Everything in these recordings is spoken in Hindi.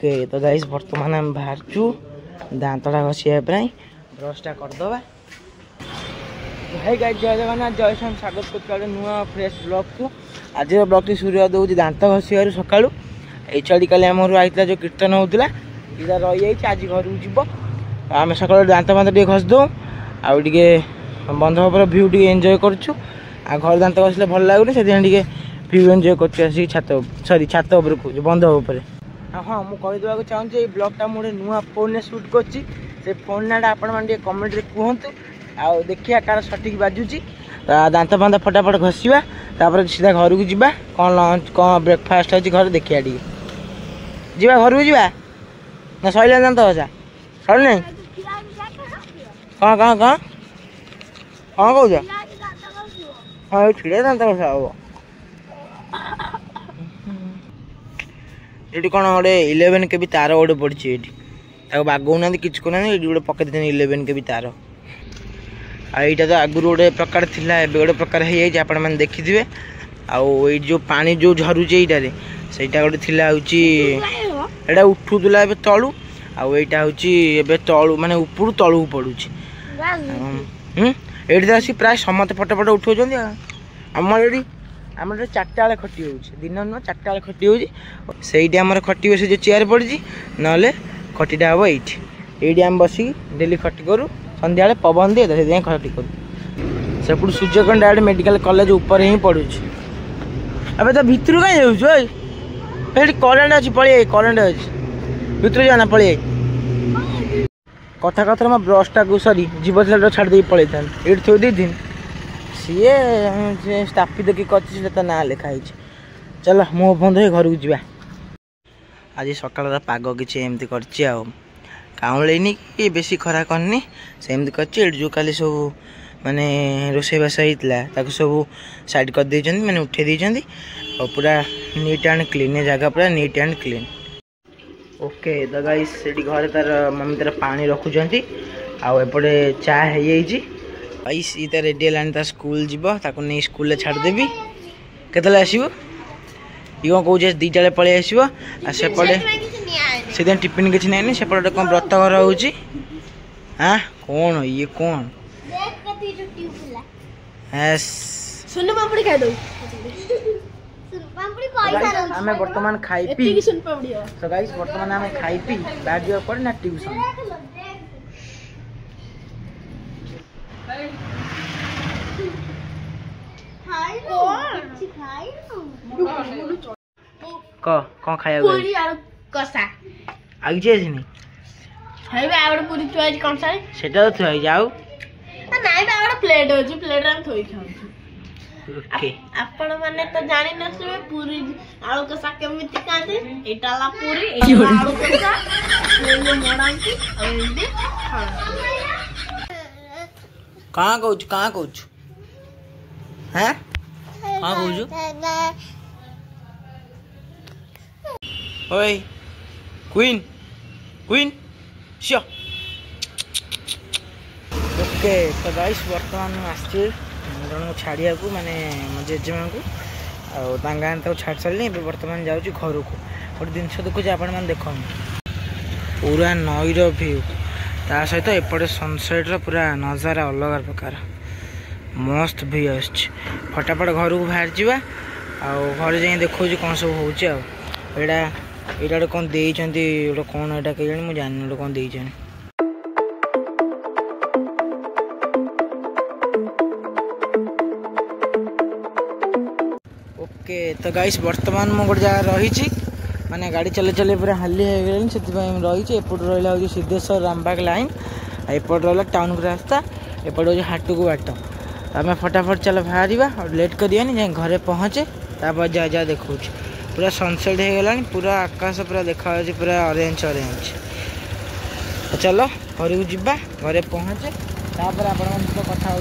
ओके तो गाइस बर्तमान आम बाहरचु दाँतटा घसीया ब्रशटा करदे भाई गाइस जय जगन्नाथ जय श्याम स्वागत कर नुआ फ्रेश ब्लॉग को आज ब्लॉग टी शुरू दूँ दाँत घसीबार सका ये छड़ी काली आम आईला जो कीर्तन होता इधर रही आज घर को जीव आम सका दाँत फाँत टे घसी दो आगे बंध पर भ्यू टे एंजॉय करुँ घर दाँत घसले भल लगुनि से भ्यू एंजॉय कर छात सरी छात उपरको बंध उपर हाँ मुझे चाहूँगी ब्लॉगटा मुझे नुआ फोन सुट कर फोन नाटा आपण कमेंट कहतु आउ देखिए कार सठिक बाजुची दाँत फाँत फटाफट घसवा तापर सीधा घर को जीवा कौन लंच कौन ब्रेकफास्ट अच्छी घर देखिए टी जा घर को जीवा ना सैला दाँत घसा सर नहीं कौन कौन कौन कौन कौच हाँ छिड़े दाँत घसा हम ये कौन गोटे 11 के भी तार गोटे पड़ी ये बागौना कि कहना ये गोटे पकड़ 11 के भी तार आईटा तो आगुरी गोटे प्रकार थिला एबे गोटे प्रकार हो जाए आपण मैंने देखिथे आई जो पानी जो झरुचे यहीटारे सहीटा गोटे थिला एटा उठुला ए तलू आईटा हूँ तलू माने ऊपर तलू पड़ुची ये आसी प्राय समस्त फटो फटो उठाऊँ आमर ये आम 4टा बेले खटी हो दिन नुह 4टा बेले खटी होती आम खटी से जो चेयर पड़ी ना खटीटा हम ये आम बसिक डेली खटी करूँ सन्ध्या पवन दिए से खटी करूँ सेपट सूर्यकंड डायरेक्ट मेडिकल कॉलेज ऊपर ही पड़ू अब तो भितर कहीं जाऊँ करेन्ट अच्छी पलि करेन्ट अच्छी भितर जाना पलि कथा कथा मैं ब्रशटा को सरी जीव छाड़ दे पलि था ये थो दी सी स्थापित कि कर ना लिखाई चल मुँह बंद हो घर को जीवा आज सकाल पाग किसी एमती कर काउलैनी कि बेसी खरा करनी सेमती कर जो काली सब माने रोसईबास होता सब साइड कर दे माने उठे देते और पूरा नीट एंड क्लीन जगह पूरा नीट एंड क्लीन ओके तो गाइस से घर तार मम्मी तार पानी रखुंट आउपटे चा हो गाइस ये रेडी है स्कूल जीव नहीं स्कूल छाड़देवी केतले आसो ये कौन कौचे 2टा बेले पलि आसो सेपटे से टिफिन किसी ना सेपटे कौन व्रत घर हो हाँ कौन ये कौन आम बर्तमान खाई पी तो गाइस बर्तमान आम खाई पी बाहर जावा पड़े ना ट्यूशन कौन खाया आगे जाए सेटा तो थोड़ी जाऊ प्लेट अच्छी प्लेट थोड़ी खाऊ ओके आपण माने तो जानि नथिबे पूरी आलू कसा केमिति कांदे एटाला पूरी एटा आलू कसा ये मोडांती और एंदी कहां कहूछ हैं कहां कहूछ ओए क्वीन क्वीन शो ओके तो गाइस वर्तमान आसी जन छाड़िया को माने मो जेजेमा को छाड़ सारे बर्तमान जाऊँ घर को गोटे जिनस देखुचे आपण मैंने देख पूरा नईर भ्यू ता सहित एपटे सनसेट पूरा नजारा अलग प्रकार मस्त भ्यू आस फटाफट घर को बाहर जावा घर जाए देखो कौन सब होटा ये कौन देते गोटे कौन यहाँ कहीं मुझे जानी गोटे कौन देते ओके तो गाइस वर्तमान मो गोटे जगह रही माने गाड़ी चले चले पूरा हाली हो गई से रही एपट रहा हूँ सिद्धेश्वर रामबाग लाइन एपट रहा टाउन को रास्ता एपट हूँ हाट को बाट आम फटाफट चल बाहर और लेट करियानी जाए घरे पहुँचे तापर जा जा देखा पूरा सनसेट हो गला पूरा आकाश पूरा देखा पूरा ऑरेंज ऑरेंज चलो घर को जीवा घरे पहुँचे तापर आपण कथा हो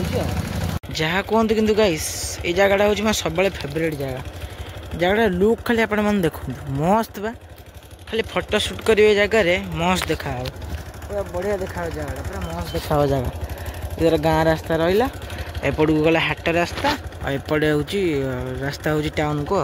जहाँ कहतु कि गाइस ये जगटा हूँ सब फेवरेट जगह लुक खाली आपण मैंने देखो मस्त बा खाली फोटो शूट करेंगे जगह मस्त देखा पूरा बढ़िया देखा जगह पूरा मस्त देखा जगह इधर गाँव रास्ता रहा एपट को गला हाट रास्ता और एपटे हूँ रास्ता हूँ टाउन को